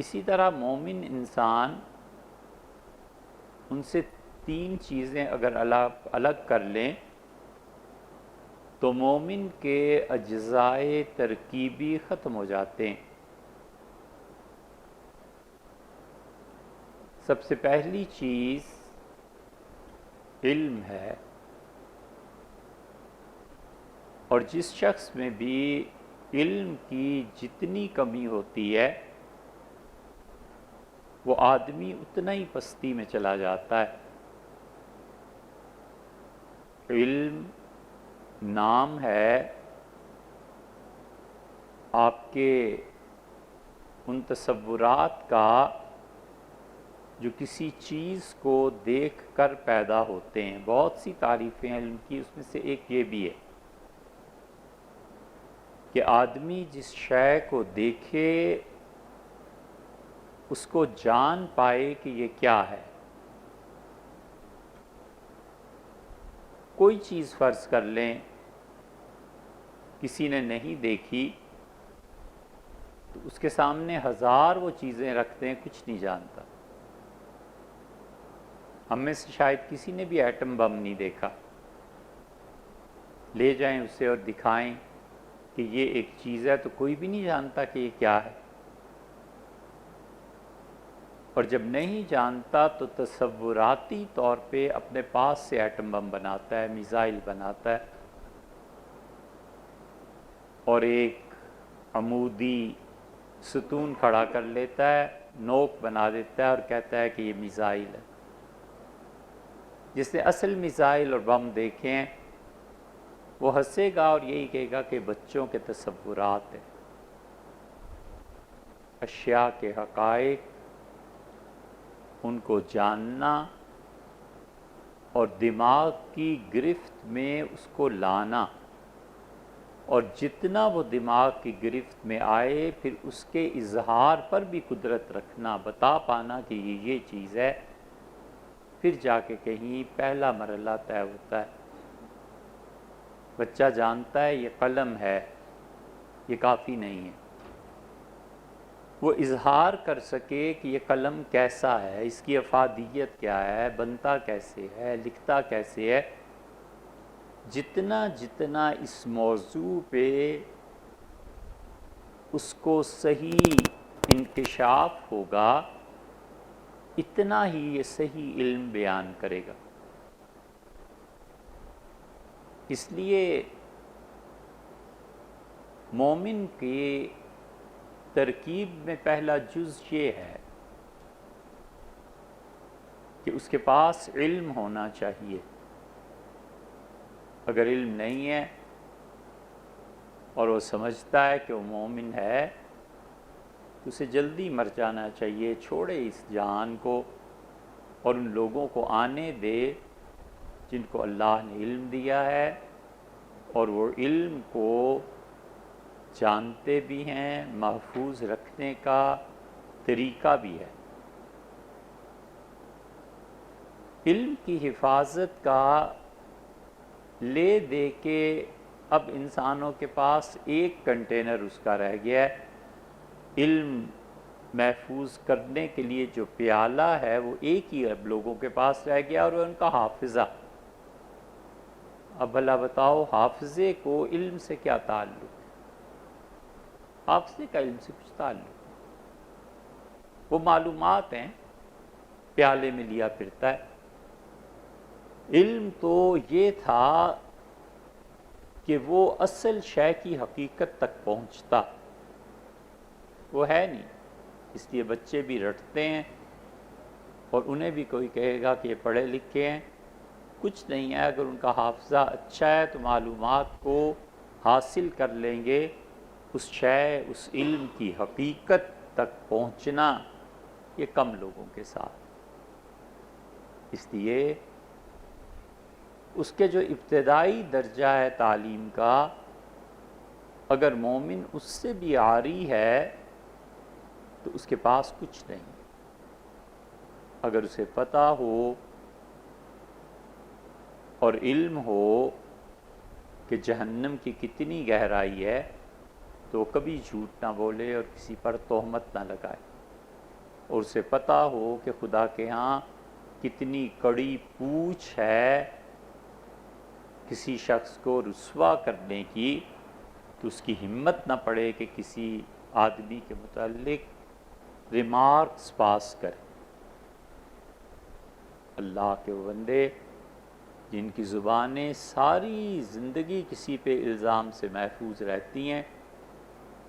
اسی طرح مومن انسان ان سے تین چیزیں اگر الگ کر لیں تو مومن کے اجزائے ترکیبی ختم ہو جاتے ہیں۔ سب سے پہلی چیز علم ہے، اور جس شخص میں بھی علم کی جتنی کمی ہوتی ہے وہ آدمی اتنا ہی پستی میں چلا جاتا ہے۔ علم نام ہے آپ کے ان تصورات کا جو کسی چیز کو دیکھ کر پیدا ہوتے ہیں۔ بہت سی تعریفیں علم کی، اس میں سے ایک یہ بھی ہے کہ آدمی جس شے کو دیکھے اس کو جان پائے کہ یہ کیا ہے۔ کوئی چیز فرض کر لیں کسی نے نہیں دیکھی تو اس کے سامنے ہزار وہ چیزیں رکھتے ہیں، کچھ نہیں جانتا۔ ہم میں سے شاید کسی نے بھی ایٹم بم نہیں دیکھا، لے جائیں اسے اور دکھائیں کہ یہ ایک چیز ہے تو کوئی بھی نہیں جانتا کہ یہ کیا ہے۔ اور جب نہیں جانتا تو تصوراتی طور پہ اپنے پاس سے ایٹم بم بناتا ہے، میزائل بناتا ہے، اور ایک عمودی ستون کھڑا کر لیتا ہے، نوک بنا دیتا ہے اور کہتا ہے کہ یہ میزائل ہے۔ جس نے اصل میزائل اور بم دیکھے ہیں وہ ہنسے گا اور یہی کہے گا کہ بچوں کے تصورات ہیں۔ اشیاء کے حقائق، ان کو جاننا اور دماغ کی گرفت میں اس کو لانا، اور جتنا وہ دماغ کی گرفت میں آئے پھر اس کے اظہار پر بھی قدرت رکھنا، بتا پانا کہ یہ چیز ہے، پھر جا کے کہیں پہلا مرحلہ طے ہوتا ہے۔ بچہ جانتا ہے یہ قلم ہے، یہ کافی نہیں ہے۔ وہ اظہار کر سکے کہ یہ قلم کیسا ہے، اس کی افادیت کیا ہے، بنتا کیسے ہے، لکھتا کیسے ہے، جتنا جتنا اس موضوع پہ اس کو صحیح انکشاف ہوگا اتنا ہی یہ صحیح علم بیان کرے گا۔ اس لیے مومن کی ترکیب میں پہلا جز یہ ہے کہ اس کے پاس علم ہونا چاہیے۔ اگر علم نہیں ہے اور وہ سمجھتا ہے کہ وہ مومن ہے تو اسے جلدی مر جانا چاہیے، چھوڑے اس جہان کو اور ان لوگوں کو آنے دے جن کو اللہ نے علم دیا ہے اور وہ علم کو جانتے بھی ہیں، محفوظ رکھنے کا طریقہ بھی ہے۔ علم کی حفاظت کا لے دے کے اب انسانوں کے پاس ایک کنٹینر اس کا رہ گیا ہے۔ علم محفوظ کرنے کے لیے جو پیالہ ہے وہ ایک ہی اب لوگوں کے پاس رہ گیا، اور وہ ان کا حافظہ۔ اب بھلا بتاؤ حافظے کو علم سے کیا تعلق ہے؟ حافظے کا علم سے کچھ تعلق نہیں، وہ معلومات ہیں، پیالے میں لیا پھرتا ہے۔ علم تو یہ تھا کہ وہ اصل شے کی حقیقت تک پہنچتا، وہ ہے نہیں، اس لیے بچے بھی رٹتے ہیں اور انہیں بھی کوئی کہے گا کہ یہ پڑھے لکھے ہیں، کچھ نہیں ہے۔ اگر ان کا حافظہ اچھا ہے تو معلومات کو حاصل کر لیں گے، اس شے اس علم کی حقیقت تک پہنچنا یہ کم لوگوں کے ساتھ۔ اس لیے اس کے جو ابتدائی درجہ ہے تعلیم کا، اگر مومن اس سے بھی عاری ہے تو اس کے پاس کچھ نہیں۔ اگر اسے پتہ ہو اور علم ہو کہ جہنم کی کتنی گہرائی ہے تو وہ کبھی جھوٹ نہ بولے اور کسی پر تہمت نہ لگائے۔ اور اسے پتہ ہو کہ خدا کے ہاں کتنی کڑی پوچھ ہے کسی شخص کو رسوا کرنے کی، تو اس کی ہمت نہ پڑے کہ کسی آدمی کے متعلق ریمارکس پاس کرے۔ اللہ کے بندے جن کی زبانیں ساری زندگی کسی پہ الزام سے محفوظ رہتی ہیں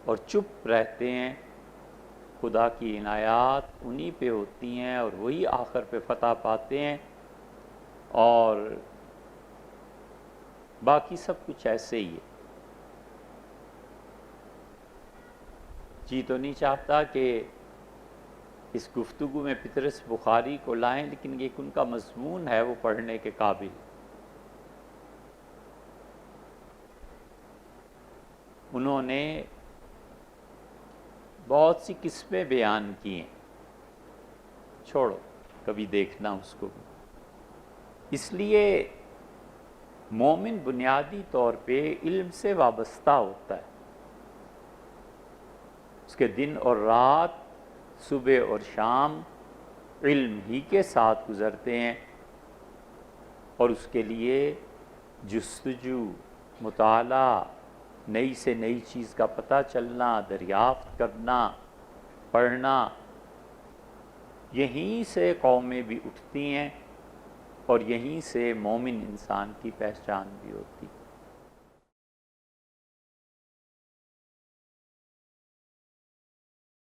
اور چپ رہتے ہیں، خدا کی عنایات انہی پہ ہوتی ہیں اور وہی آخر پہ فتح پاتے ہیں، اور باقی سب کچھ ایسے ہی ہے۔ جی تو نہیں چاہتا کہ اس گفتگو میں پطرس بخاری کو لائیں، لیکن ایک ان کا مضمون ہے وہ پڑھنے کے قابل۔ انہوں نے بہت سی قسمیں بیان کی ہیں، چھوڑو کبھی دیکھنا اس کو بھی۔ اس لیے مومن بنیادی طور پہ علم سے وابستہ ہوتا ہے، اس کے دن اور رات، صبح اور شام علم ہی کے ساتھ گزرتے ہیں، اور اس کے لیے جستجو، مطالعہ، نئی سے نئی چیز کا پتہ چلنا، دریافت کرنا، پڑھنا، یہیں سے قومیں بھی اٹھتی ہیں اور یہیں سے مومن انسان کی پہچان بھی ہوتی ہے۔